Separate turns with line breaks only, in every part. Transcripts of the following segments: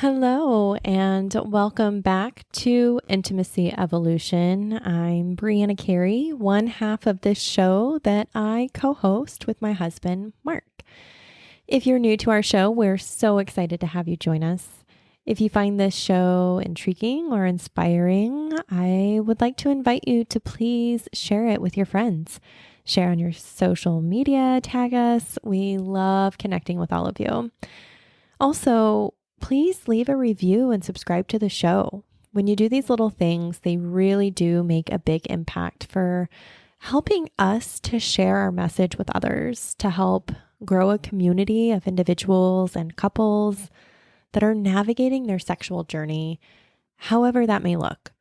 Hello, and welcome back to Intimacy Evolution. I'm Brianna Carey, one half of this show that I co-host with my husband, Mark. If you're new to our show, we're so excited to have you join us. If you find this show intriguing or inspiring, I would like to invite you to please share it with your friends. Share on your social media, tag us. We love connecting with all of you. Also, please leave a review and subscribe to the show. When you do these little things, they really do make a big impact for helping us to share our message with others, to help grow a community of individuals and couples that are navigating their sexual journey, however that may look.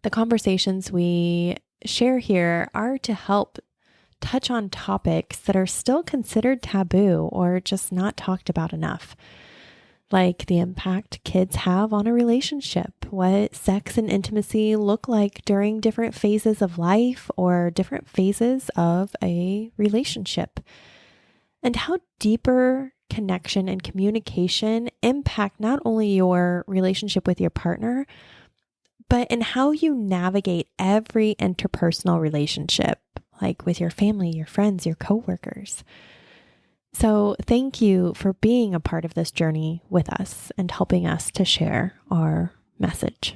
The conversations we share here are to help touch on topics that are still considered taboo or just not talked about enough. Like the impact kids have on a relationship, what sex and intimacy look like during different phases of life or different phases of a relationship, and how deeper connection and communication impact not only your relationship with your partner, but in how you navigate every interpersonal relationship, like with your family, your friends, your coworkers. So thank you for being a part of this journey with us and helping us to share our message.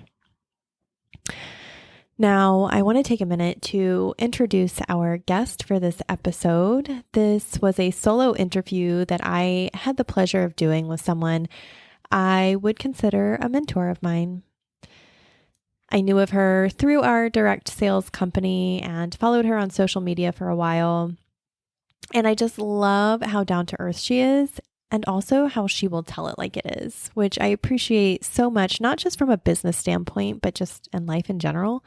Now, I want to take a minute to introduce our guest for this episode. This was a solo interview that I had the pleasure of doing with someone I would consider a mentor of mine. I knew of her through our direct sales company and followed her on social media for a while. And I just love how down to earth she is and also how she will tell it like it is, which I appreciate so much, not just from a business standpoint, but just in life in general.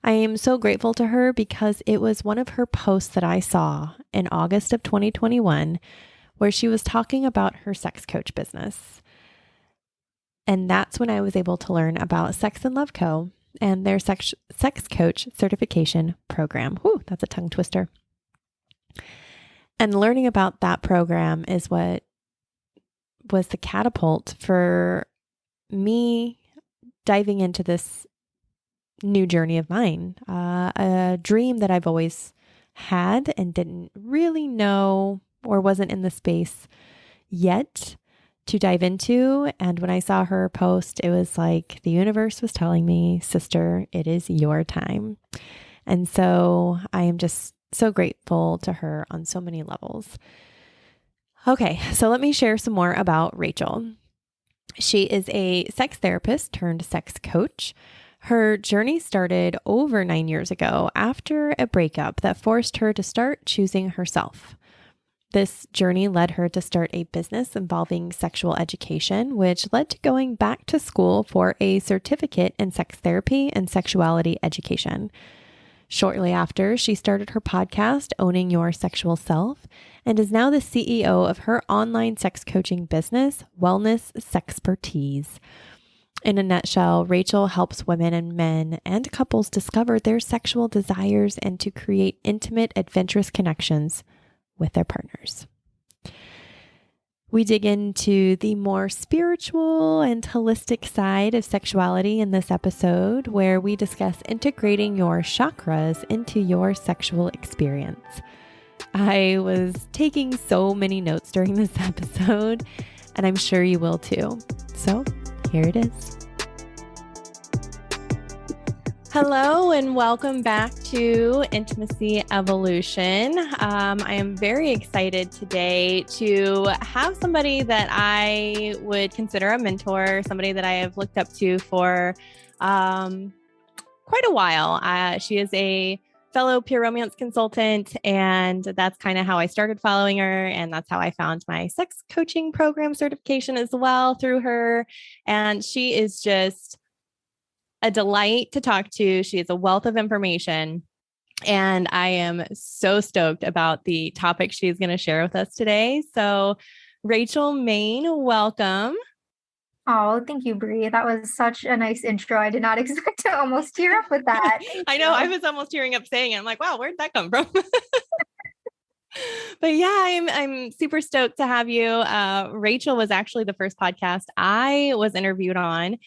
I am so grateful to her because it was one of her posts that I saw in August of 2021 where she was talking about her sex coach business. And that's when I was able to learn about Sex and Love Co. and their sex coach certification program. Whew, that's a tongue twister. And learning about that program is what was the catapult for me diving into this new journey of mine, a dream that I've always had and didn't really know or wasn't in the space yet to dive into. And when I saw her post, it was like the universe was telling me, sister, it is your time. And so I am just so grateful to her on so many levels. Okay, so let me share some more about Rachel. She is a sex therapist turned sex coach. Her journey started over 9 years ago after a breakup that forced her to start choosing herself. This journey led her to start a business involving sexual education, which led to going back to school for a certificate in sex therapy and sexuality education. Shortly after, she started her podcast, Owning Your Sexual Self, and is now the CEO of her online sex coaching business, Wellness Sexpertise. In a nutshell, Rachel helps women and men and couples discover their sexual desires and to create intimate, adventurous connections with their partners. We dig into the more spiritual and holistic side of sexuality in this episode, where we discuss integrating your chakras into your sexual experience. I was taking so many notes during this episode, and I'm sure you will too. So here it is. Hello and welcome back to Intimacy Evolution. I am very excited today to have somebody that I would consider a mentor, somebody that I have looked up to for quite a while. She is a fellow peer romance consultant, and that's kind of how I started following her, and that's how I found my sex coaching program certification as well through her. And she is just a delight to talk to. She is a wealth of information, and I am so stoked about the topic she's going to share with us today. So, Rachel Maine, welcome.
Oh, thank you, Bree. That was such a nice intro. I did not expect to almost tear up with that.
I know. I was almost tearing up saying it. I'm like, wow, where'd that come from? But yeah, I'm super stoked to have you. Rachel was actually the first podcast I was interviewed on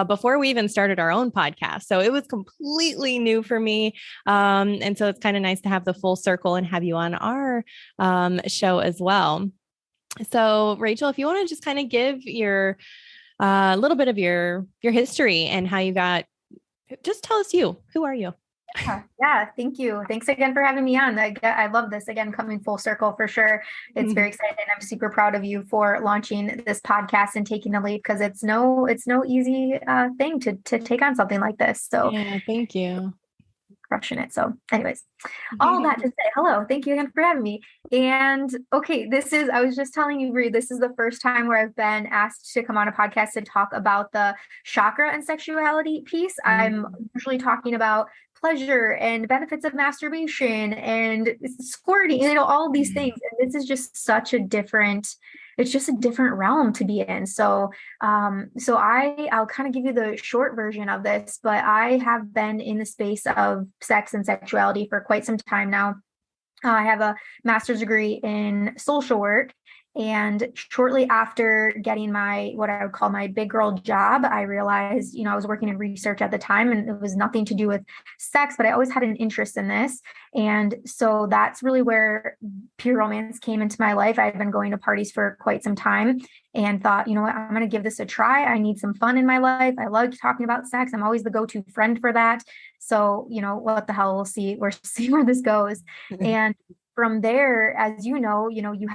before we even started our own podcast. So it was completely new for me. And so it's kind of nice to have the full circle and have you on our show as well. So Rachel, if you want to just kind of give your little bit of your history and how you got, just tell us you. Who are you?
Yeah, thank you. Thanks again for having me on. I love this, again, coming full circle for sure. It's very exciting. I'm super proud of you for launching this podcast and taking the lead, because it's no easy thing to take on something like this. So
Yeah, thank you.
crushing it. So anyways, all that to say, hello, thank you again for having me. And okay, I was just telling you, Bree, this is the first time where I've been asked to come on a podcast and talk about the chakra and sexuality piece. I'm usually talking about pleasure and benefits of masturbation and squirting, all these things. And this is just it's just a different realm to be in. So I'll kind of give you the short version of this, but I have been in the space of sex and sexuality for quite some time now. I have a master's degree in social work. And shortly after getting what I would call my big girl job, I realized, I was working in research at the time, and it was nothing to do with sex, but I always had an interest in this. And so that's really where pure romance came into my life. I've been going to parties for quite some time and thought, you know what, I'm going to give this a try. I need some fun in my life. I love talking about sex. I'm always the go-to friend for that. So, what the hell, we'll see where this goes. And from there, as you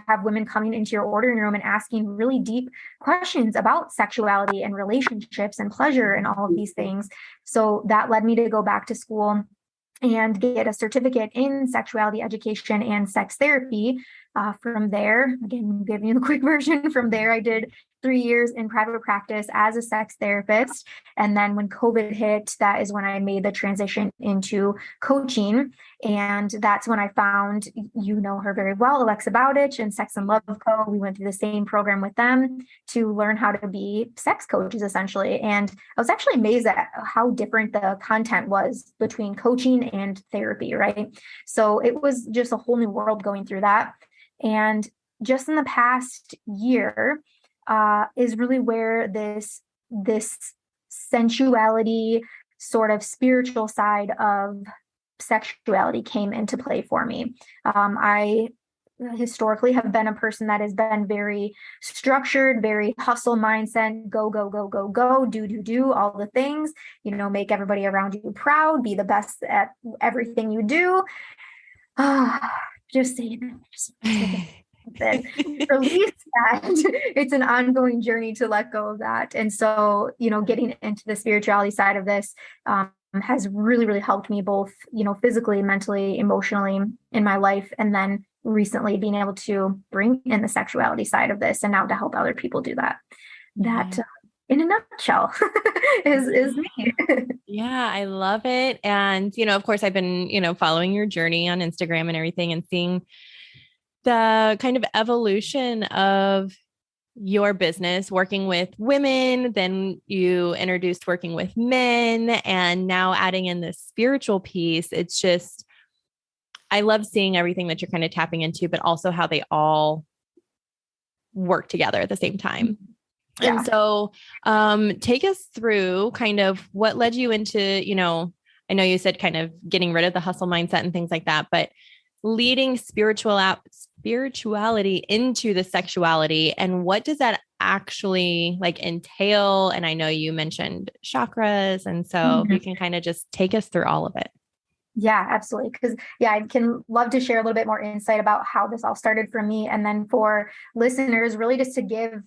have women coming into your ordering room and asking really deep questions about sexuality and relationships and pleasure and all of these things. So that led me to go back to school and get a certificate in sexuality education and sex therapy. From there, again, giving you the quick version, from there, I did 3 years in private practice as a sex therapist. And then when COVID hit, that is when I made the transition into coaching. And that's when I found, her very well, Alexa Bowditch and Sex and Love Co. We went through the same program with them to learn how to be sex coaches, essentially. And I was actually amazed at how different the content was between coaching and therapy, right? So it was just a whole new world going through that. And just in the past year is really where this sensuality, sort of spiritual side of sexuality came into play for me. I historically have been a person that has been very structured, very hustle mindset, go, go, go, go, go, do all the things, make everybody around you proud, be the best at everything you do. Just saying, release that. It's an ongoing journey to let go of that. And so, getting into the spirituality side of this has really, really helped me both, physically, mentally, emotionally in my life. And then recently being able to bring in the sexuality side of this and now to help other people do that. That in a nutshell is me.
Yeah, I love it. And, of course, I've been, following your journey on Instagram and everything and seeing the kind of evolution of your business working with women. Then you introduced working with men and now adding in this spiritual piece. It's just, I love seeing everything that you're kind of tapping into, but also how they all work together at the same time. Yeah. And so take us through kind of what led you into, I know you said kind of getting rid of the hustle mindset and things like that, but leading spirituality into the sexuality, and what does that actually entail? And I know you mentioned chakras. And so you can kind of just take us through all of it.
Yeah, absolutely. Because I can love to share a little bit more insight about how this all started for me. And then for listeners, really just to give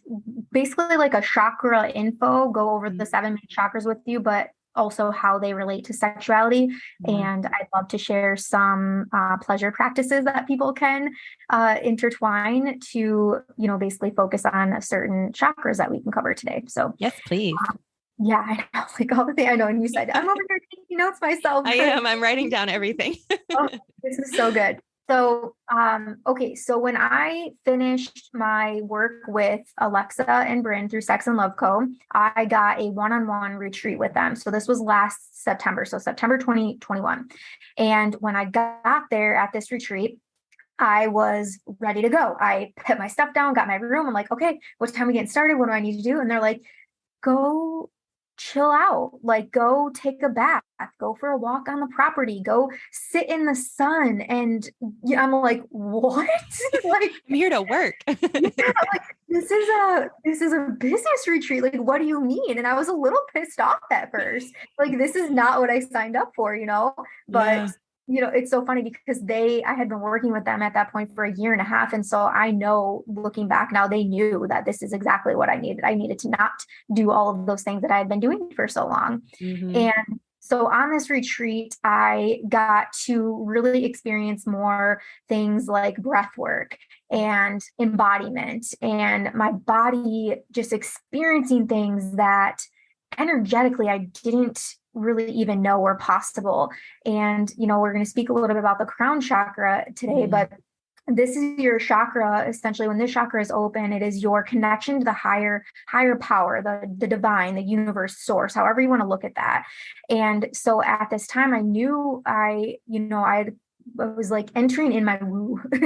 basically like a chakra info, go over the 7 main chakras with you, but also how they relate to sexuality. And I'd love to share some pleasure practices that people can intertwine to, basically focus on certain chakras that we can cover today. So
yes, please.
Yeah, I know, like all the things I know. And you said, I'm over here taking notes myself.
I am. I'm writing down everything.
Oh, this is so good. So, okay. So when I finished my work with Alexa and Bryn through Sex and Love Co., I got a one-on-one retreat with them. So this was last September. So September 2021. And when I got there at this retreat, I was ready to go. I put my stuff down, got my room. I'm like, okay, what time are we getting started? What do I need to do? And they're like, go chill out, like go take a bath, go for a walk on the property, go sit in the sun. And I'm like, what? Like,
I'm here to work.
yeah, like this is a business retreat. Like, what do you mean? And I was a little pissed off at first. Like, this is not what I signed up for, but
Yeah.
it's so funny because I had been working with them at that point for a year and a half. And so I know, looking back now, they knew that this is exactly what I needed. I needed to not do all of those things that I had been doing for so long.
Mm-hmm.
And so on this retreat, I got to really experience more things like breath work and embodiment, and my body just experiencing things that energetically I didn't really even know were possible. And, we're going to speak a little bit about the crown chakra today, but this is your chakra. Essentially, when this chakra is open, it is your connection to the higher power, the divine, the universe, source, however you want to look at that. And so at this time, I knew I was like entering in my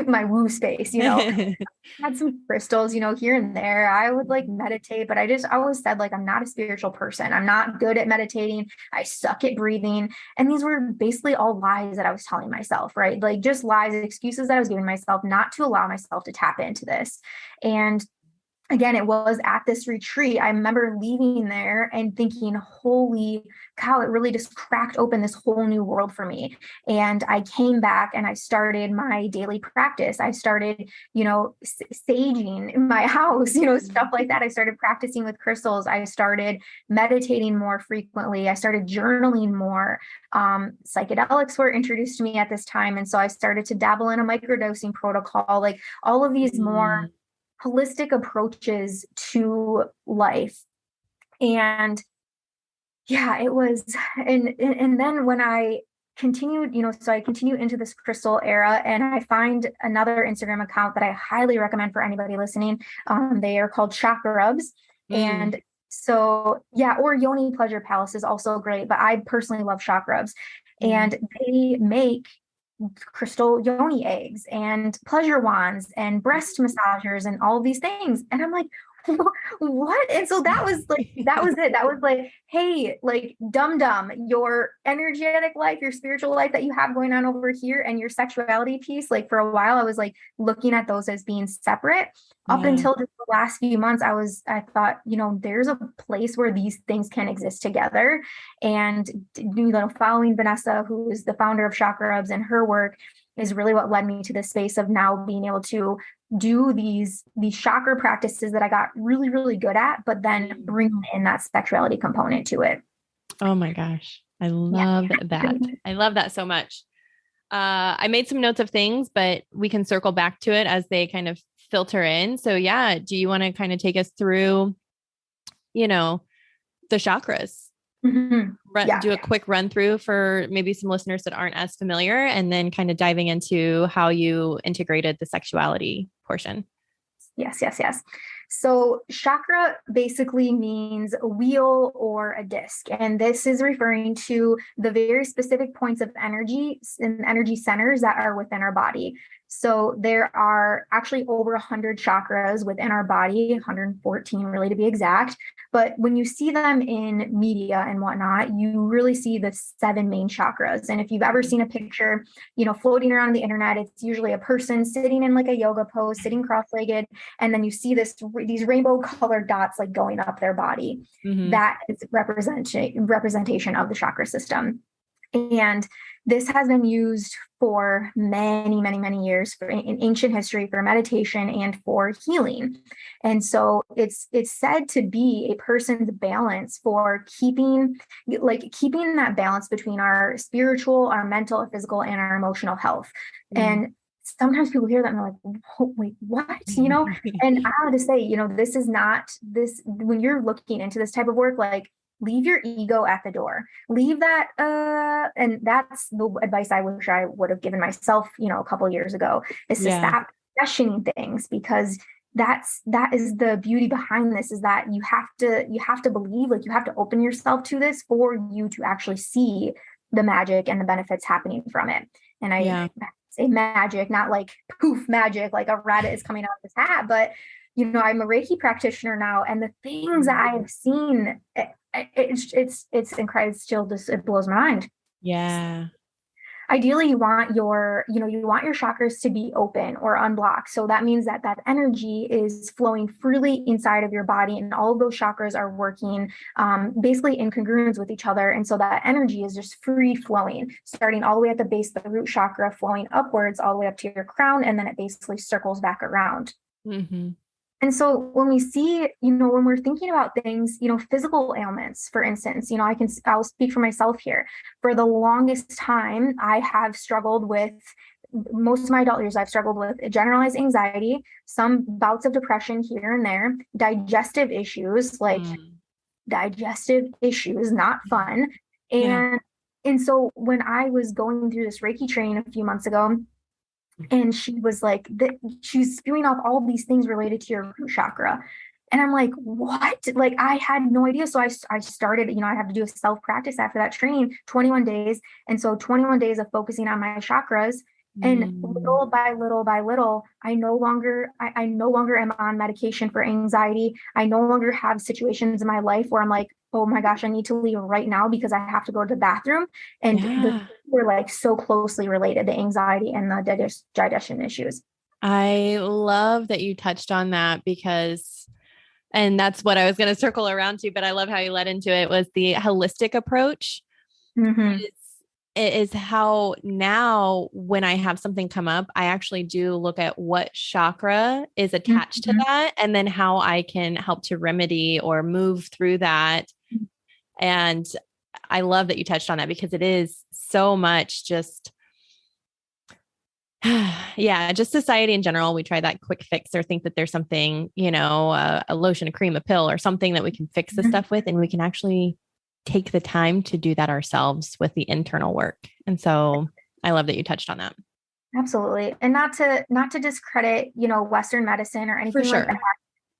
my woo space, had some crystals, here and there. I would like meditate, but I always said, like, I'm not a spiritual person. I'm not good at meditating. I suck at breathing. And these were basically all lies that I was telling myself, right? Like, just lies, excuses that I was giving myself not to allow myself to tap into this. And again, it was at this retreat. I remember leaving there and thinking, holy cow, it really just cracked open this whole new world for me. And I came back and I started my daily practice. I started, saging in my house, stuff like that. I started practicing with crystals. I started meditating more frequently. I started journaling more. Psychedelics were introduced to me at this time. And so I started to dabble in a microdosing protocol, like all of these more holistic approaches to life. And yeah, it was, and then when I continued, so I continued into this crystal era, and I find another Instagram account that I highly recommend for anybody listening. They are called Chakras. And so, yeah, or Yoni Pleasure Palace is also great, but I personally love Chakras. And they make crystal yoni eggs and pleasure wands and breast massagers and all of these things. And I'm like, what? And so that was it. That was like, hey, like, dum your energetic life, your spiritual life that you have going on over here, and your sexuality piece. Like, for a while, I was like looking at those as being separate. Up until just the last few months, I thought, there's a place where these things can exist together. And, following Vanessa, who is the founder of Chakras, and her work is really what led me to this space of now being able to do these chakra practices that I got really, really good at, but then bring in that sexuality component to it.
Oh my gosh. I love that. I love that so much. I made some notes of things, but we can circle back to it as they kind of filter in. So yeah, do you want to kind of take us through, the chakras? Do a quick run through for maybe some listeners that aren't as familiar, and then kind of diving into how you integrated the sexuality portion.
Yes. So chakra basically means a wheel or a disc. And this is referring to the very specific points of energy and energy centers that are within our body. So there are actually over 100 chakras within our body, 114 really to be exact. But when you see them in media and whatnot, you really see the 7 main chakras. And if you've ever seen a picture, floating around the internet, it's usually a person sitting in like a yoga pose, sitting cross-legged. And then you see these rainbow colored dots like going up their body. That is representation of the chakra system. And this has been used for many, many, many years in ancient history for meditation and for healing. And so it's said to be a person's balance for keeping that balance between our spiritual, our mental, physical, and our emotional health. And sometimes people hear that and they're like, oh, wait, what? And I have to say, this is not this, when you're looking into this type of work, like, leave your ego at the door, leave that. And that's the advice I wish I would have given myself, a couple of years ago, is to stop questioning things, because that is the beauty behind this, is that you have to believe, like, you have to open yourself to this for you to actually see the magic and the benefits happening from it. And say magic, not like poof magic, like a rabbit is coming out of his hat, but I'm a Reiki practitioner now, and the things that I've seen, it's incredible. It still just, it blows my mind.
Yeah.
Ideally, you want your chakras to be open or unblocked. So that means that energy is flowing freely inside of your body, and all of those chakras are working basically in congruence with each other. And so that energy is just free flowing, starting all the way at the base of the root chakra, flowing upwards all the way up to your crown, and then it basically circles back around.
Mm-hmm.
And so when we see, when we're thinking about things, physical ailments, for instance, I'll speak for myself here. For the longest time, I have struggled with, most of my adult years, I've struggled with generalized anxiety, some bouts of depression here and there, digestive issues, not fun.
Yeah.
And so when I was going through this Reiki training a few months ago, and she was like, she's spewing off all of these things related to your root chakra. And I'm like, what? Like, I had no idea. So I started, I have to do a self practice after that training, 21 days. And so 21 days of focusing on my chakras. And little by little by little, I no longer am on medication for anxiety. I no longer have situations in my life where I'm like, oh my gosh, I need to leave right now because I have to go to the bathroom. And we're like so closely related, the anxiety and the digestion issues.
I love that you touched on that because, and that's what I was going to circle around to, but I love how you led into it, was the holistic approach.
Mm-hmm.
It is how now when I have something come up, I actually do look at what chakra is attached to that, and then how I can help to remedy or move through that. And I love that you touched on that because it is so much just, just society in general. We try that quick fix or think that there's something, a lotion, a cream, a pill, or something that we can fix this stuff with. And we can actually take the time to do that ourselves with the internal work. And so I love that you touched on that.
Absolutely. And not to discredit, Western medicine or anything like that,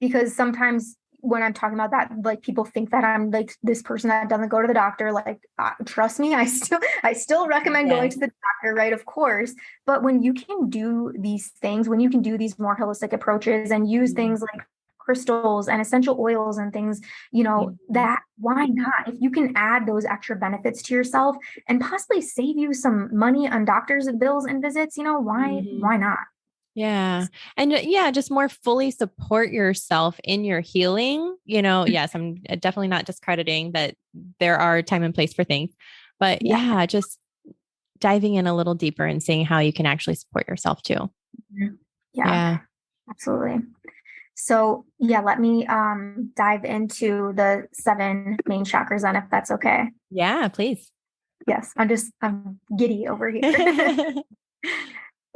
because sometimes when I'm talking about that, like, people think that I'm like this person that doesn't go to the doctor. Like, trust me, I still recommend going to the doctor, right? Of course. But when you can do these things, when you can do these more holistic approaches and use things like crystals and essential oils and things, that, why not? If you can add those extra benefits to yourself and possibly save you some money on doctors' bills and visits, why not?
Yeah. And just more fully support yourself in your healing. Yes, I'm definitely not discrediting that there are time and place for things, but just diving in a little deeper and seeing how you can actually support yourself too.
Yeah. Absolutely. So let me dive into the 7 main chakras then, if that's okay.
Yeah, please.
Yes, I'm giddy over here.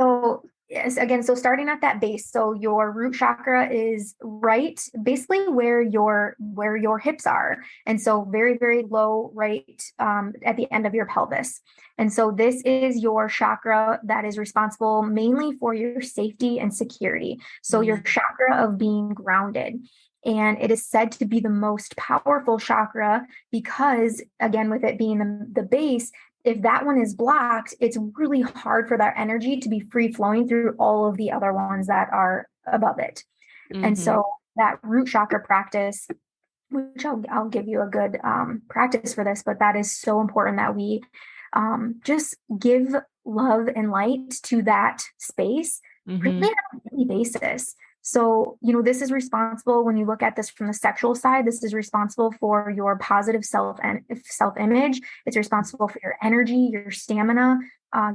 So yes, again, so starting at that base, so your root chakra is right, basically where your hips are, and so very, very low, right at the end of your pelvis. And so this is your chakra that is responsible mainly for your safety and security. So your chakra of being grounded. And it is said to be the most powerful chakra because, again, with it being the base, if that one is blocked, it's really hard for that energy to be free flowing through all of the other ones that are above it. And so that root chakra practice, which I'll give you a good practice for this, but that is so important that we just give love and light to that space really on a daily basis. So, this is responsible, when you look at this from the sexual side, this is responsible for your positive self-image. It's responsible for your energy, your stamina,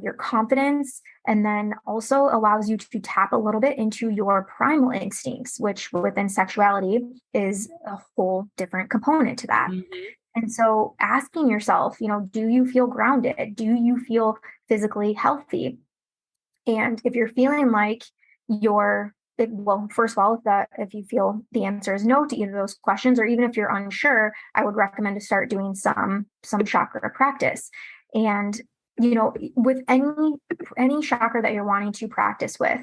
your confidence, and then also allows you to tap a little bit into your primal instincts, which within sexuality is a whole different component to that. And so asking yourself, do you feel grounded? Do you feel physically healthy? And if you're feeling like first of all, if you feel the answer is no to either of those questions, or even if you're unsure, I would recommend to start doing some chakra practice. And with any chakra that you're wanting to practice with,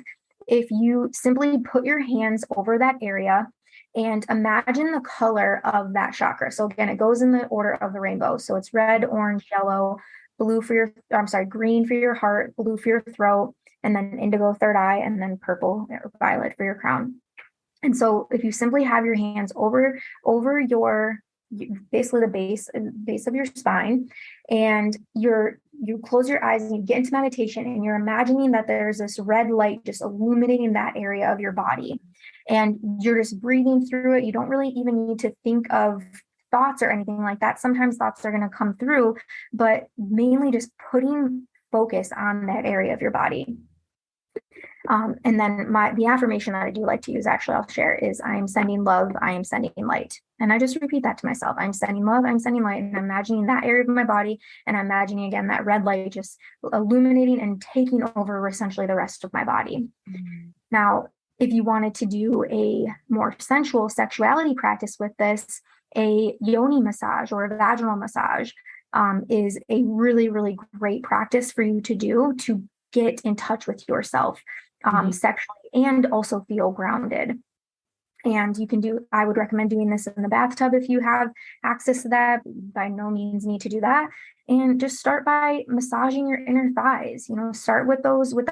if you simply put your hands over that area and imagine the color of that chakra. So again, it goes in the order of the rainbow. So it's red, orange, yellow, green for your heart, blue for your throat, and then indigo third eye, and then purple or violet for your crown. And so if you simply have your hands over your basically the base of your spine, and you close your eyes and you get into meditation, and you're imagining that there's this red light just illuminating that area of your body, and you're just breathing through it. You don't really even need to think of thoughts or anything like that. Sometimes thoughts are going to come through, but mainly just putting focus on that area of your body. And then the affirmation that I do like to use, actually, I'll share, is I am sending love, I am sending light. And I just repeat that to myself. I'm sending love, I'm sending light. And I'm imagining that area of my body. And I'm imagining, again, that red light just illuminating and taking over essentially the rest of my body. Mm-hmm. Now, if you wanted to do a more sensual sexuality practice with this, a yoni massage or a vaginal massage is a really, really great practice for you to do to get in touch with yourself sexually and also feel grounded. And I would recommend doing this in the bathtub if you have access to that. By no means need to do that. And just start by massaging your inner thighs. Start with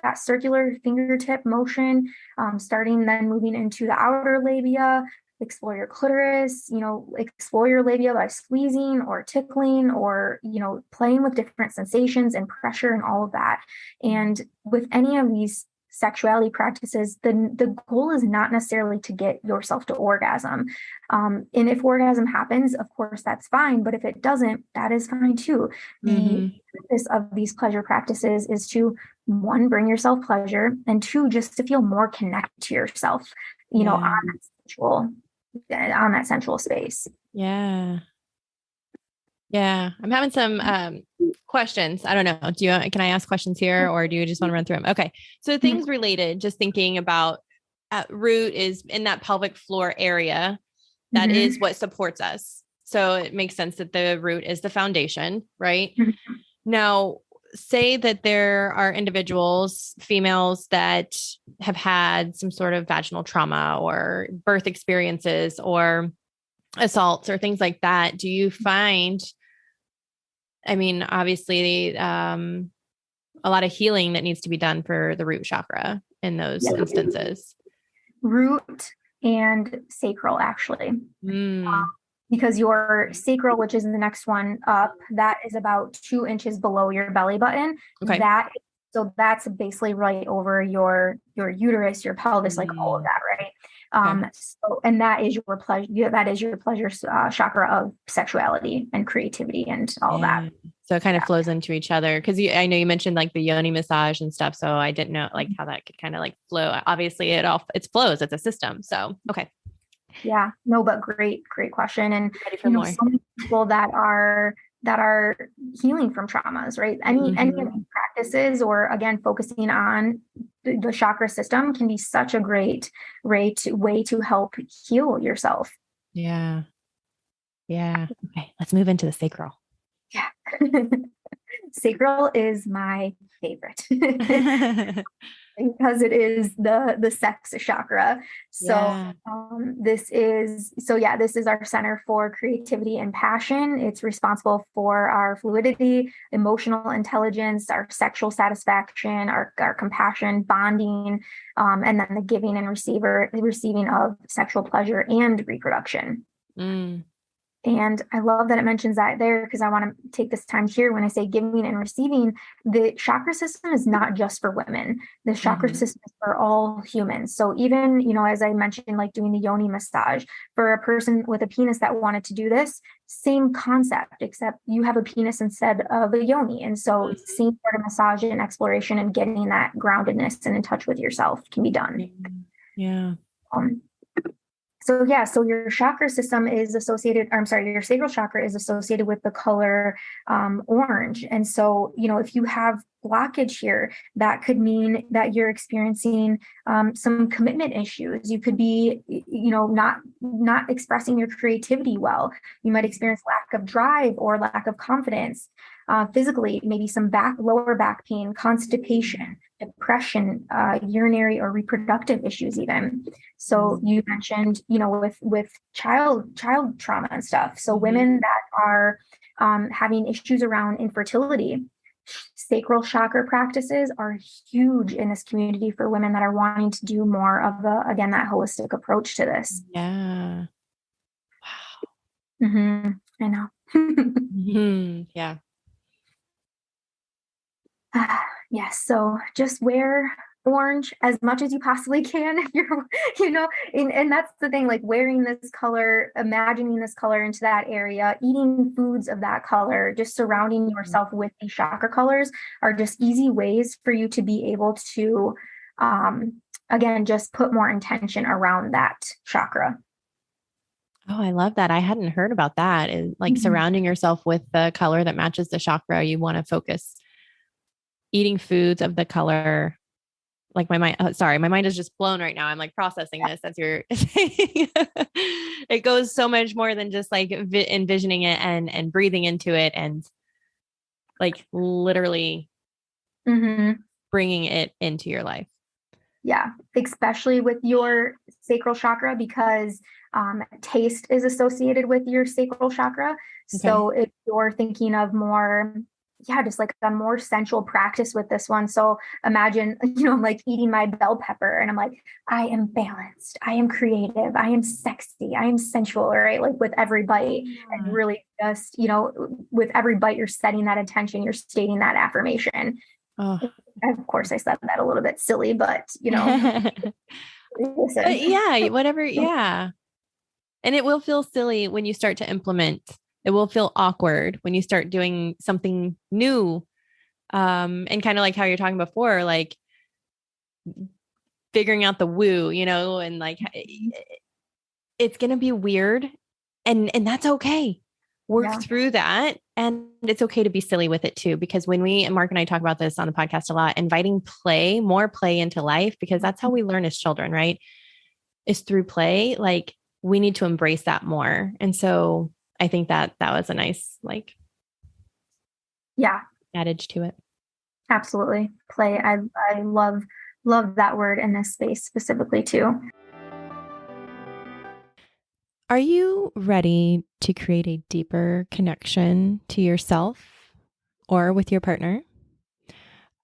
that circular fingertip motion, starting then moving into the outer labia. Explore your clitoris, explore your labia by squeezing or tickling or, playing with different sensations and pressure and all of that. And with any of these sexuality practices, the goal is not necessarily to get yourself to orgasm. And if orgasm happens, of course, that's fine. But if it doesn't, that is fine too. The purpose of these pleasure practices is to, one, bring yourself pleasure, and two, just to feel more connected to yourself, on that sensual space.
Yeah. I'm having some questions. I don't know. Can I ask questions here, or do you just want to run through them? Okay. So things related, just thinking about root is in that pelvic floor area. That is what supports us. So it makes sense that the root is the foundation, right? Now, say that there are individuals, females, that have had some sort of vaginal trauma or birth experiences or assaults or things like that. Do you find, obviously, a lot of healing that needs to be done for the root chakra in those instances?
Root and sacral, actually. Because your sacral, which is the next one up, that is about 2 inches below your belly button. Okay. So that's basically right over your uterus, your pelvis, like all of that, right? And that is your pleasure. That is your pleasure chakra of sexuality and creativity and all that.
So it kind of flows into each other. Cause I know you mentioned like the yoni massage and stuff. So I didn't know like how that could kind of like flow. Obviously it flows. It's a system. So, okay.
Yeah, no, but great question. And so many people that are healing from traumas, right? Any of these practices, or again, focusing on the chakra system, can be such a great way to help heal yourself.
Yeah. Okay, let's move into the sacral.
Yeah. Sacral is my favorite. Because it is the sex chakra. So this is our center for creativity and passion. It's responsible for our fluidity, emotional intelligence, our sexual satisfaction, our compassion, bonding, and then the giving and receiving of sexual pleasure and reproduction. And I love that it mentions that there, because I want to take this time here when I say giving and receiving. The chakra system is not just for women. The chakra system is for all humans. So even, as I mentioned, like doing the yoni massage, for a person with a penis that wanted to do this, same concept, except you have a penis instead of a yoni. And so same sort of massage and exploration and getting that groundedness and in touch with yourself can be done.
Yeah.
So your chakra system is associated, your sacral chakra is associated with the color orange. And so, if you have blockage here, that could mean that you're experiencing some commitment issues. You could be, not expressing your creativity well. You might experience lack of drive or lack of confidence. Physically, maybe some lower back pain, constipation, depression, urinary or reproductive issues even. So you mentioned, with child trauma and stuff. So women that are having issues around infertility, sacral chakra practices are huge in this community for women that are wanting to do more of again, that holistic approach to this.
Yeah.
Mm-hmm. I know.
Yeah.
Yes. So just wear orange as much as you possibly can. If you're, and that's the thing, like wearing this color, imagining this color into that area, eating foods of that color, just surrounding yourself with these chakra colors are just easy ways for you to be able to, again, just put more intention around that chakra.
Oh, I love that. I hadn't heard about that. And like surrounding yourself with the color that matches the chakra, you want to focus eating foods of the color. Like my mind, sorry, my mind is just blown right now. I'm like processing this as you're saying. It goes so much more than just like envisioning it and breathing into it and like literally bringing it into your life.
Yeah, especially with your sacral chakra, because taste is associated with your sacral chakra. Okay. So if you're thinking of more, just like a more sensual practice with this one. So imagine, I'm like eating my bell pepper and I'm like, I am balanced, I am creative, I am sexy, I am sensual, right? Like with every bite, and really just, with every bite, you're setting that intention, you're stating that affirmation. Oh. Of course, I said that a little bit silly, but listen.
But yeah, whatever. Yeah. And it will feel silly when you start to implement. It will feel awkward when you start doing something new. And kind of like how you're talking before, like figuring out the woo, and like it's going to be weird and that's okay. Work through that. And it's okay to be silly with it too, because when Mark and I talk about this on the podcast a lot, inviting more play into life, because that's how we learn as children, right? Is through play. Like we need to embrace that more. And so I think that was a nice, like, adage to it.
Absolutely. Play. I love that word in this space specifically too.
Are you ready to create a deeper connection to yourself or with your partner?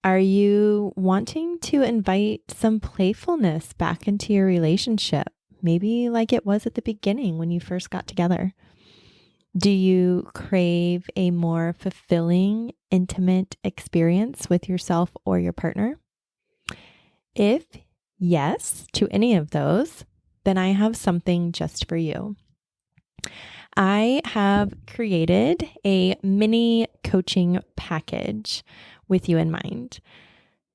Are you wanting to invite some playfulness back into your relationship? Maybe like it was at the beginning when you first got together. Do you crave a more fulfilling, intimate experience with yourself or your partner? If yes to any of those, then I have something just for you. I have created a mini coaching package with you in mind.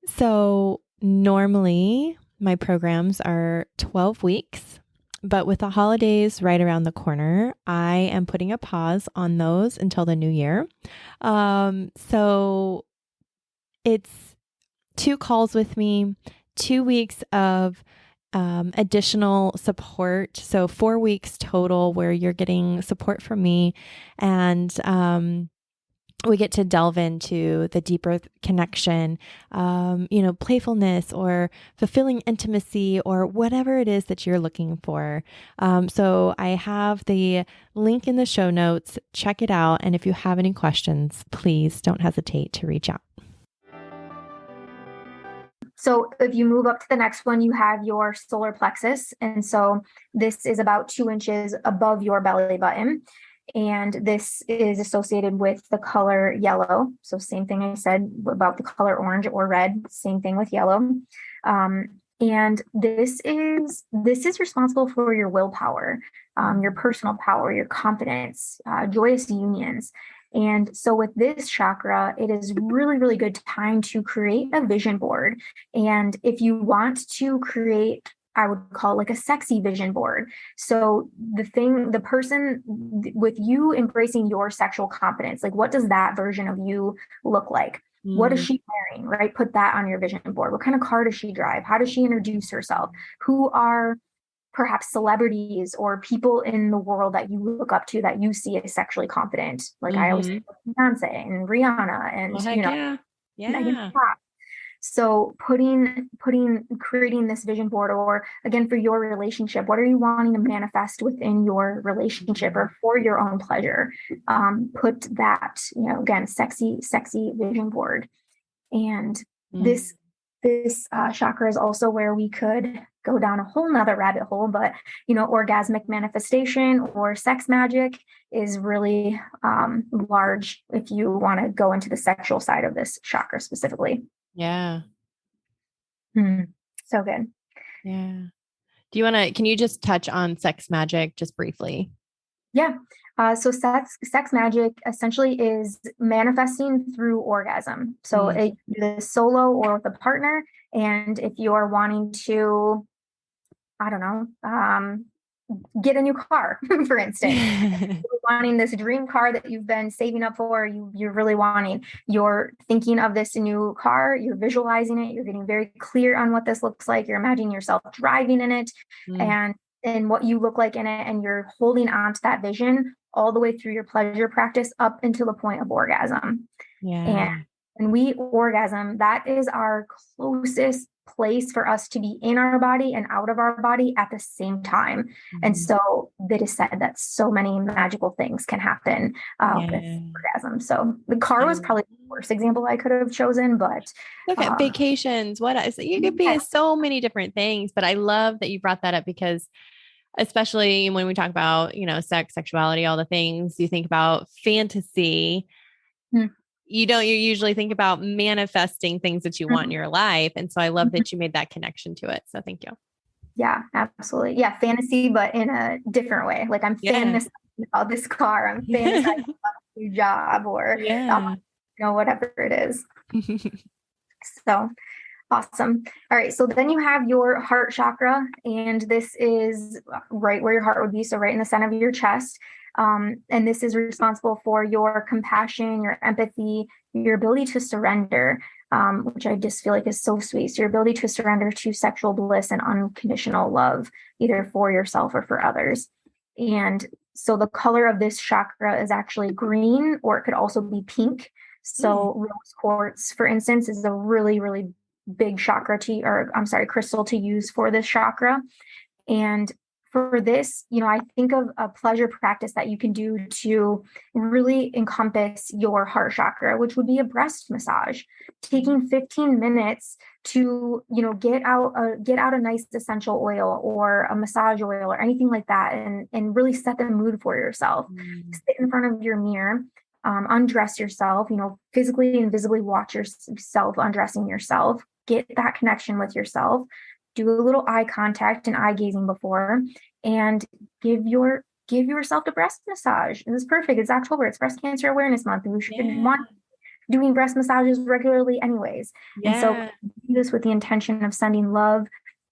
So normally my programs are 12 weeks, but with the holidays right around the corner, I am putting a pause on those until the new year. So it's 2 calls with me, 2 weeks of additional support. So 4 weeks total where you're getting support from me, and we get to delve into the deeper connection, playfulness or fulfilling intimacy or whatever it is that you're looking for. So I have the link in the show notes. Check it out. And if you have any questions, please don't hesitate to reach out.
So if you move up to the next one, you have your solar plexus. And so this is about 2 inches above your belly button. And this is associated with the color yellow. So same thing I said about the color orange or red, same thing with yellow. And this is responsible for your willpower, your personal power, your confidence, joyous unions. And so with this chakra, it is really, really good time to create a vision board. And if you want to create, I would call like a sexy vision board. So the person with you embracing your sexual confidence, like what does that version of you look like? What is she wearing, right? Put that on your vision board. What kind of car does she drive? How does she introduce herself? Who are perhaps celebrities or people in the world that you look up to that you see as sexually confident? Like I always say Beyonce and Rihanna and,
Megan Fox.
So creating this vision board, or again, for your relationship, what are you wanting to manifest within your relationship or for your own pleasure? Put that, again, sexy vision board. And this chakra is also where we could go down a whole nother rabbit hole, but orgasmic manifestation or sex magic is really large if you want to go into the sexual side of this chakra specifically.
Yeah.
So good.
Yeah. Can you just touch on sex magic just briefly?
Yeah. So sex magic essentially is manifesting through orgasm. So it either solo or with a partner. And if you're wanting to, I don't know, get a new car, for instance, you're wanting this dream car that you've been saving up for, you're really wanting, you're thinking of this new car, you're visualizing it, you're getting very clear on what this looks like, you're imagining yourself driving in it and what you look like in it, and you're holding on to that vision all the way through your pleasure practice up until the point of orgasm.
Yeah.
And when we orgasm, that is our closest place for us to be in our body and out of our body at the same time. And so it is said that so many magical things can happen with orgasm. So the car was probably the worst example I could have chosen, but
look at vacations. You could be so many different things, but I love that you brought that up because especially when we talk about, sex, sexuality, all the things you think about fantasy, you usually think about manifesting things that you want in your life. And so I love that you made that connection to it. So thank you.
Yeah, absolutely. Yeah. Fantasy, but in a different way. Like I'm fantasizing about this car. I'm fantasizing about a new job or, whatever it is. So awesome. All right. So then you have your heart chakra, and this is right where your heart would be. So right in the center of your chest. And this is responsible for your compassion, your empathy, your ability to surrender, which I just feel like is so sweet. So your ability to surrender to sexual bliss and unconditional love, either for yourself or for others. And so the color of this chakra is actually green, or it could also be pink. So rose quartz, for instance, is a really, really big crystal to use for this chakra. And for this, I think of a pleasure practice that you can do to really encompass your heart chakra, which would be a breast massage, taking 15 minutes to, get out a nice essential oil or a massage oil or anything like that, and really set the mood for yourself. Sit in front of your mirror, undress yourself, physically and visibly watch yourself undressing yourself, get that connection with yourself. Do a little eye contact and eye gazing before, and give yourself a breast massage. And this is perfect. It's October. It's Breast Cancer Awareness Month. And we should want doing breast massages regularly anyways. And so do this with the intention of sending love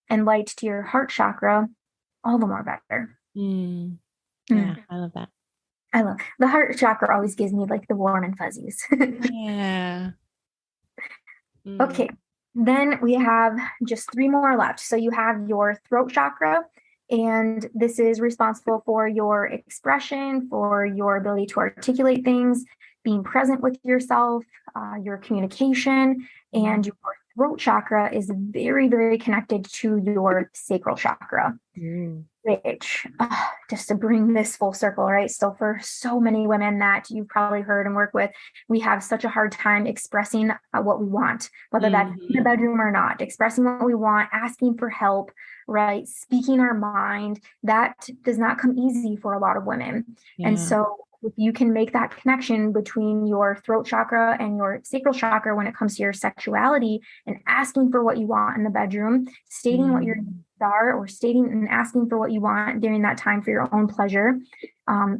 and light to your heart chakra, all the more better.
Yeah, I love that.
I love the heart chakra. Always gives me like the warm and fuzzies. Okay. Then we have just 3 more left. So you have your throat chakra, and this is responsible for your expression, for your ability to articulate things, being present with yourself, your communication, and your throat chakra is very, very connected to your sacral chakra, which just to bring this full circle, right? So for so many women that you've probably heard and work with, we have such a hard time expressing what we want, whether that's in the bedroom or not, expressing what we want, asking for help, right? Speaking our mind, that does not come easy for a lot of women. And so if you can make that connection between your throat chakra and your sacral chakra when it comes to your sexuality and asking for what you want in the bedroom, stating what your needs are, or stating and asking for what you want during that time for your own pleasure,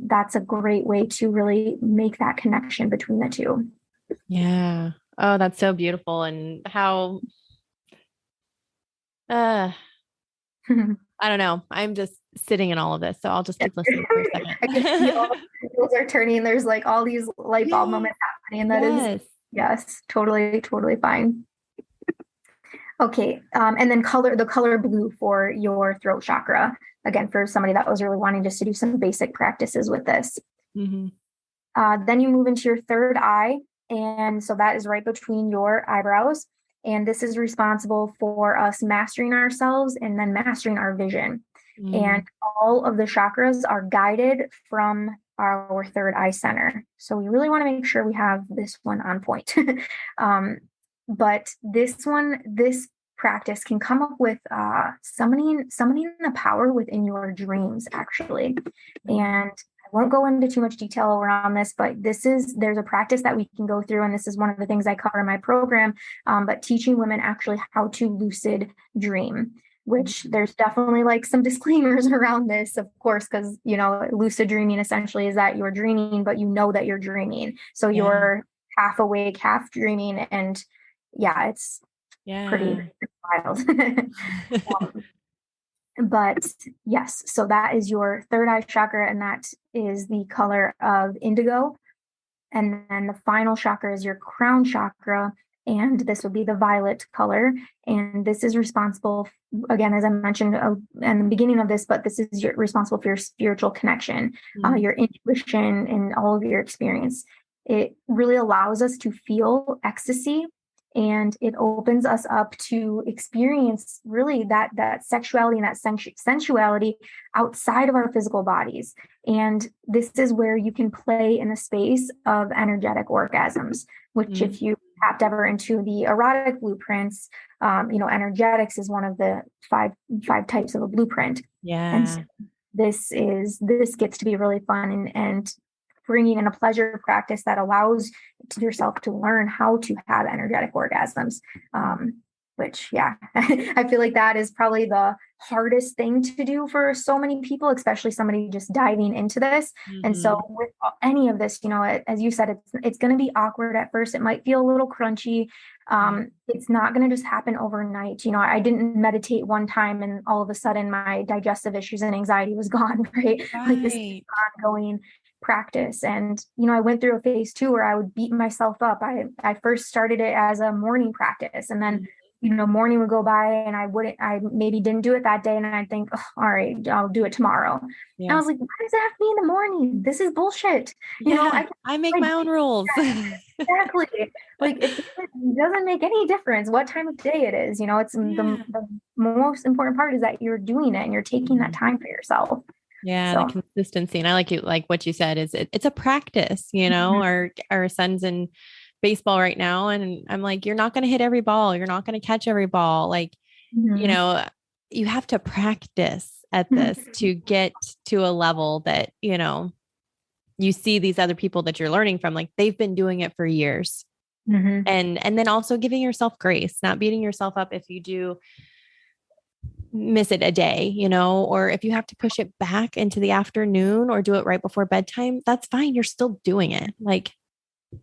that's a great way to really make that connection between the two.
Yeah. Oh, that's so beautiful. And how, I don't know. I'm just sitting in all of this. So I'll just keep listening for a second.
I can see all the wheels are turning. There's like all these light bulb moments happening. And that is totally, totally fine. Okay. And then the color blue for your throat chakra. Again, for somebody that was really wanting just to do some basic practices with this. Then you move into your third eye. And so that is right between your eyebrows. And this is responsible for us mastering ourselves and then mastering our vision. And all of the chakras are guided from our third eye center. So we really want to make sure we have this one on point. But this practice can come up with summoning the power within your dreams, actually. And I won't go into too much detail around this, but there's a practice that we can go through, and this is one of the things I cover in my program, but teaching women actually how to lucid dream, which there's definitely like some disclaimers around this, of course, because, lucid dreaming essentially is that you're dreaming, but you know that you're dreaming. So you're half awake, half dreaming. And it's pretty wild. But yes, so that is your third eye chakra, and that is the color of indigo. And then the final chakra is your crown chakra, and this would be the violet color. And this is responsible, again, as I mentioned in the beginning of this, but this is responsible for your spiritual connection, your intuition, and all of your experience. It really allows us to feel ecstasy, and it opens us up to experience really that sexuality and that sensuality outside of our physical bodies. And this is where you can play in the space of energetic orgasms, which if you tapped ever into the erotic blueprints, energetics is one of the five types of a blueprint. And so this gets to be really fun and bringing in a pleasure practice that allows yourself to learn how to have energetic orgasms, which, I feel like that is probably the hardest thing to do for so many people, especially somebody just diving into this. And so with any of this, as you said, it's going to be awkward at first. It might feel a little crunchy. It's not going to just happen overnight. I didn't meditate one time and all of a sudden my digestive issues and anxiety was gone, right? Like this is ongoing practice. And, I went through a phase 2 where I would beat myself up. I first started it as a morning practice, and then, morning would go by and I maybe didn't do it that day. And I'd think, oh, all right, I'll do it tomorrow. And I was like, why does it have to be in the morning? This is bullshit.
I make my own rules.
Exactly. Like it doesn't make any difference what time of day it is. It's the most important part is that you're doing it and you're taking that time for yourself.
The consistency. And I like what you said is it's a practice, our son's in baseball right now. And I'm like, you're not going to hit every ball. You're not going to catch every ball. Like, you have to practice at this to get to a level that, you see these other people that you're learning from, like they've been doing it for years. And then also giving yourself grace, not beating yourself up if you do miss it a day, or if you have to push it back into the afternoon or do it right before bedtime, that's fine. You're still doing it. Like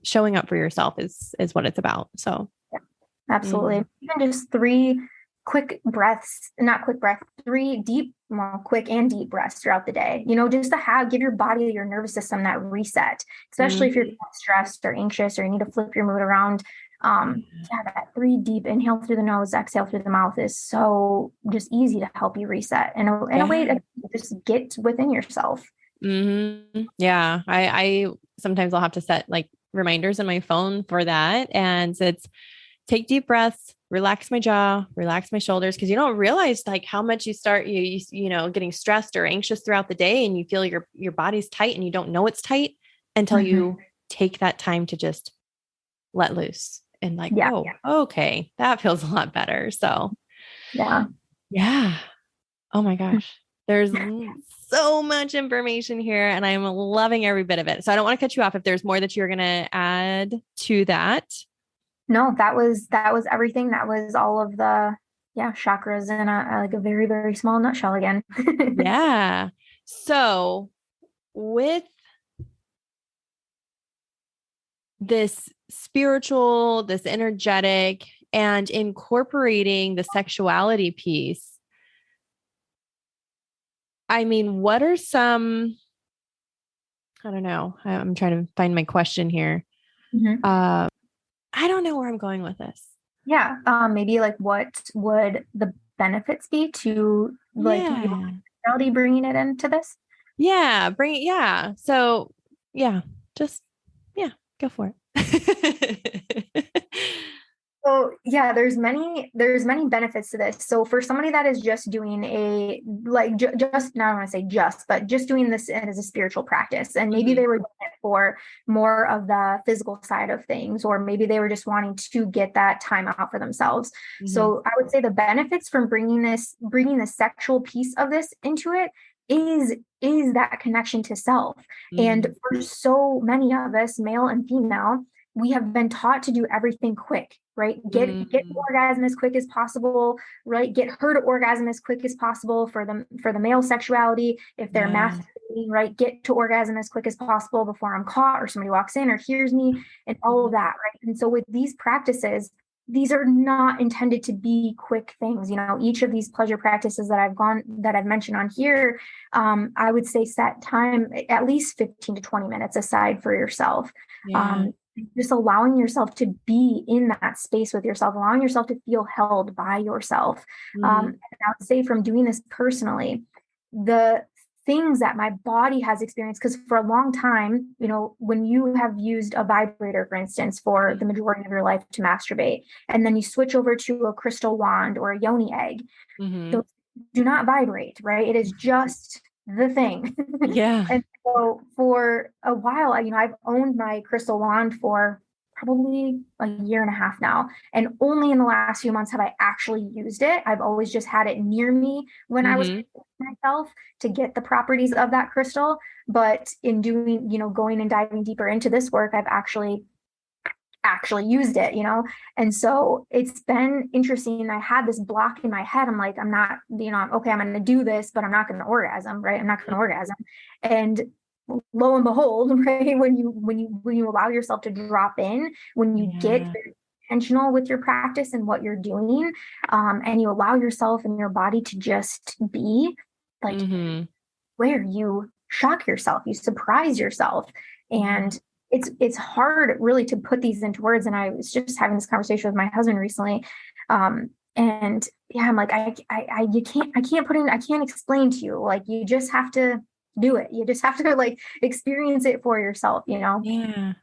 showing up for yourself is what it's about. So
absolutely. Even just 3 quick breaths, three deep, quick and deep breaths throughout the day, just to give your body, your nervous system that reset, especially if you're stressed or anxious or you need to flip your mood around. That 3 deep inhale through the nose, exhale through the mouth is so just easy to help you reset in a way to just get within yourself.
Yeah. I sometimes I'll have to set like reminders on my phone for that. And so it's take deep breaths, relax my jaw, relax my shoulders. Cause you don't realize like how much you start, getting stressed or anxious throughout the day and you feel your body's tight and you don't know it's tight until you take that time to just let loose. And like, okay, that feels a lot better. So yeah. Oh my gosh. There's so much information here and I'm loving every bit of it. So I don't want to cut you off if there's more that you're going to add to that.
No, that was everything. That was all of the chakras in a very, very small nutshell again.
Yeah. So with this spiritual, this energetic, and incorporating the sexuality piece, I mean, what are some, I don't know. I'm trying to find my question here. I don't know where I'm going with this.
Yeah. Maybe like what would the benefits be to like sexuality bringing it into this?
Yeah. So just, go for it.
So yeah, there's many benefits to this. So for somebody that is just doing a like just not I want to say just, but just doing this as a spiritual practice, and maybe they were doing it for more of the physical side of things, or maybe they were just wanting to get that time out for themselves. So I would say the benefits from bringing the sexual piece of this into it is that connection to self. And for so many of us, male and female, we have been taught to do everything quick, right? Get to orgasm as quick as possible, right? Get her to orgasm as quick as possible for the male sexuality. If they're masturbating, right? Get to orgasm as quick as possible before I'm caught or somebody walks in or hears me and all of that, right? And so with these practices, these are not intended to be quick things. Each of these pleasure practices that I've mentioned on here, I would say set time at least 15 to 20 minutes aside for yourself.
Yeah.
Just allowing yourself to be in that space with yourself, allowing yourself to feel held by yourself. And I would say from doing this personally, the things that my body has experienced, because for a long time, when you have used a vibrator, for instance, for the majority of your life to masturbate, and then you switch over to a crystal wand or a yoni egg, those do not vibrate, right? It is just the thing.
Yeah.
And so for a while, I've owned my crystal wand for probably a year and a half now. And only in the last few months have I actually used it. I've always just had it near me when I was myself to get the properties of that crystal. But in doing, going and diving deeper into this work, I've actually used it, and so it's been interesting. I had this block in my head. I'm like, I'm not, okay, I'm going to do this, but I'm not going to orgasm, right? I'm not going to orgasm. And lo and behold, right, when you allow yourself to drop in, when you get very intentional with your practice and what you're doing, and you allow yourself and your body to just be like, where you shock yourself, you surprise yourself. And it's hard really to put these into words. And I was just having this conversation with my husband recently. And yeah, I'm like, I can't explain to you. Like, you just have to do it. You just have to like experience it for yourself,
Yeah.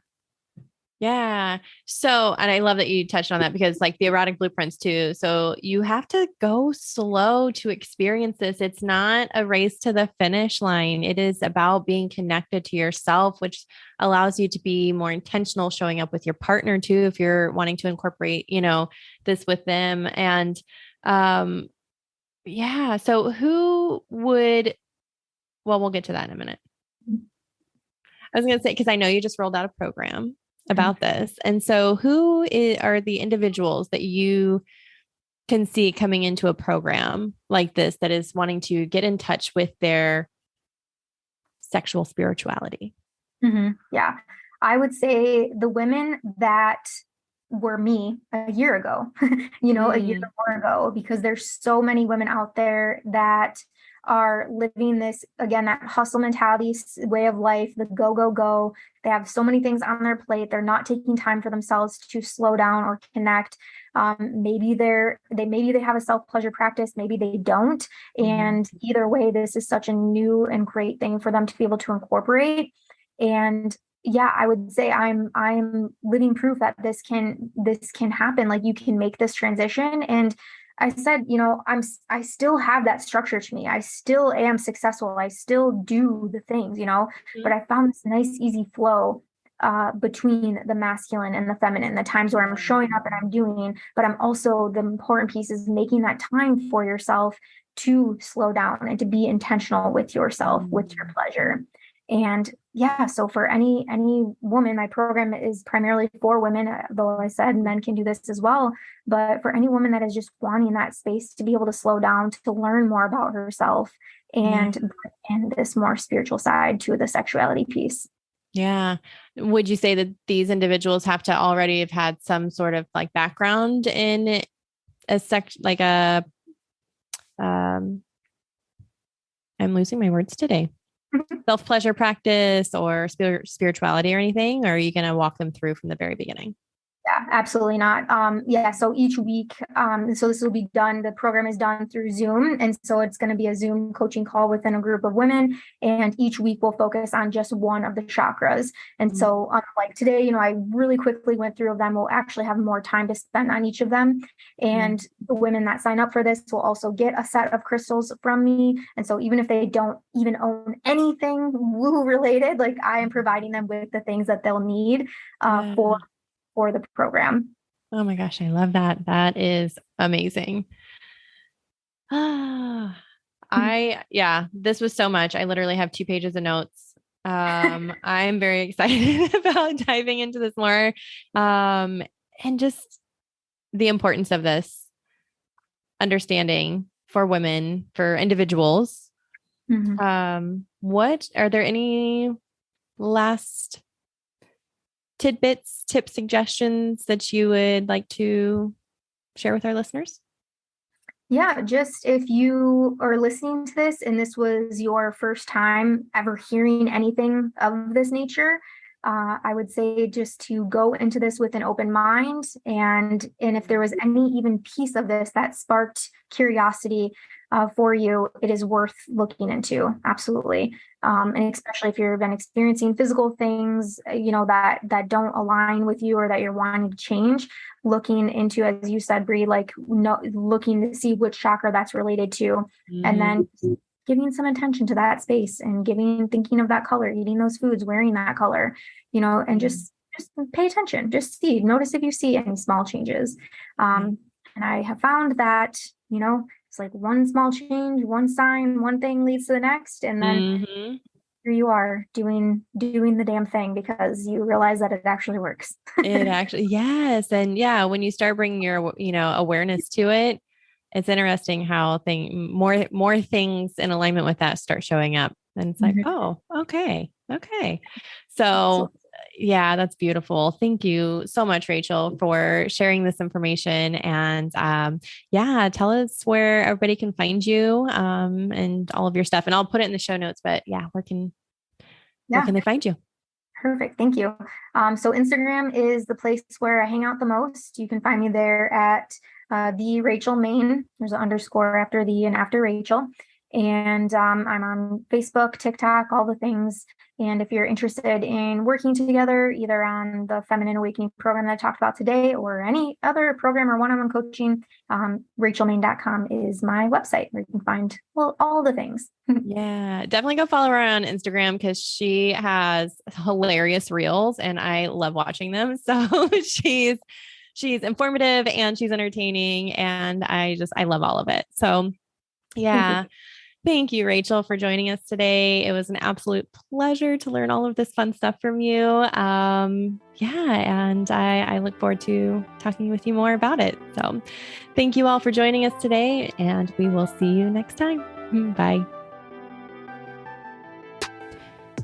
Yeah. So, and I love that you touched on that, because like the erotic blueprints too. So you have to go slow to experience this. It's not a race to the finish line. It is about being connected to yourself, which allows you to be more intentional, showing up with your partner too, if you're wanting to incorporate, this with them. And, yeah. So we'll get to that in a minute. I was going to say, because I know you just rolled out a program about this. And so are the individuals that you can see coming into a program like this that is wanting to get in touch with their sexual spirituality?
Yeah. I would say the women that were me a year ago, a year or more ago, because there's so many women out there that are living this, again, that hustle mentality way of life, the go, go, go. They have so many things on their plate. They're not taking time for themselves to slow down or connect. Maybe they have a self-pleasure practice, maybe they don't. And either way, this is such a new and great thing for them to be able to incorporate. And yeah, I would say I'm living proof that this can happen. Like, you can make this transition. And I said, I still have that structure to me. I still am successful. I still do the things, but I found this nice, easy flow between the masculine and the feminine, the times where I'm showing up and I'm doing, but I'm also, the important piece is making that time for yourself to slow down and to be intentional with yourself, with your pleasure. And yeah, so for any woman, my program is primarily for women, though I said men can do this as well. But for any woman that is just wanting that space to be able to slow down, to learn more about herself, and this more spiritual side to the sexuality piece.
Yeah. Would you say that these individuals have to already have had some sort of like background in I'm losing my words today. Self-pleasure practice or spirituality or anything? Or are you going to walk them through from the very beginning?
Yeah, absolutely not. Yeah, so each week, so this will be done, the program is done through Zoom. And so it's going to be a Zoom coaching call within a group of women. And each week we'll focus on just one of the chakras. And so like today, you know, I really quickly went through them. We'll actually have more time to spend on each of them. And the women that sign up for this will also get a set of crystals from me. And so even if they don't even own anything woo related, like I am providing them with the things that they'll need for the program.
Oh my gosh, I love that. That is amazing. This was so much. I literally have 2 pages of notes. I'm very excited about diving into this more. And just the importance of this understanding for women, for individuals. What are there any last tidbits, tips, suggestions that you would like to share with our listeners?
Yeah, just if you are listening to this and this was your first time ever hearing anything of this nature, I would say just to go into this with an open mind. And if there was any even piece of this that sparked curiosity for you, it is worth looking into. Absolutely. And especially if you've been experiencing physical things, you know, that don't align with you or that you're wanting to change, looking into, as you said, Brie, like looking to see which chakra that's related to, and then giving some attention to that space and thinking of that color, eating those foods, wearing that color, you know, and just pay attention, just notice if you see any small changes. And I have found that, you know, it's like one small change, one sign, one thing leads to the next. And then here you are doing the damn thing because you realize that it actually works.
It actually, yes. And yeah, when you start bringing your, awareness to it, it's interesting how more things in alignment with that start showing up. And it's like, oh, okay. So yeah, that's beautiful. Thank you so much, Rachel, for sharing this information. And tell us where everybody can find you and all of your stuff. And I'll put it in the show notes, but where can they find you?
Perfect. Thank you. So Instagram is the place where I hang out the most. You can find me there at the Rachel Maine. There's an underscore after the and after Rachel. And I'm on Facebook, TikTok, all the things. And if you're interested in working together, either on the Feminine Awakening program that I talked about today or any other program or one-on-one coaching, rachelmaine.com is my website where you can find all the things.
Yeah, definitely go follow her on Instagram because she has hilarious reels and I love watching them. So she's informative and she's entertaining and I love all of it. So yeah. Thank you, Rachel, for joining us today. It was an absolute pleasure to learn all of this fun stuff from you. And I look forward to talking with you more about it. So thank you all for joining us today, and we will see you next time. Bye.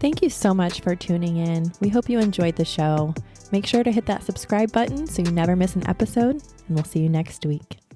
Thank you so much for tuning in. We hope you enjoyed the show. Make sure to hit that subscribe button so you never miss an episode, and we'll see you next week.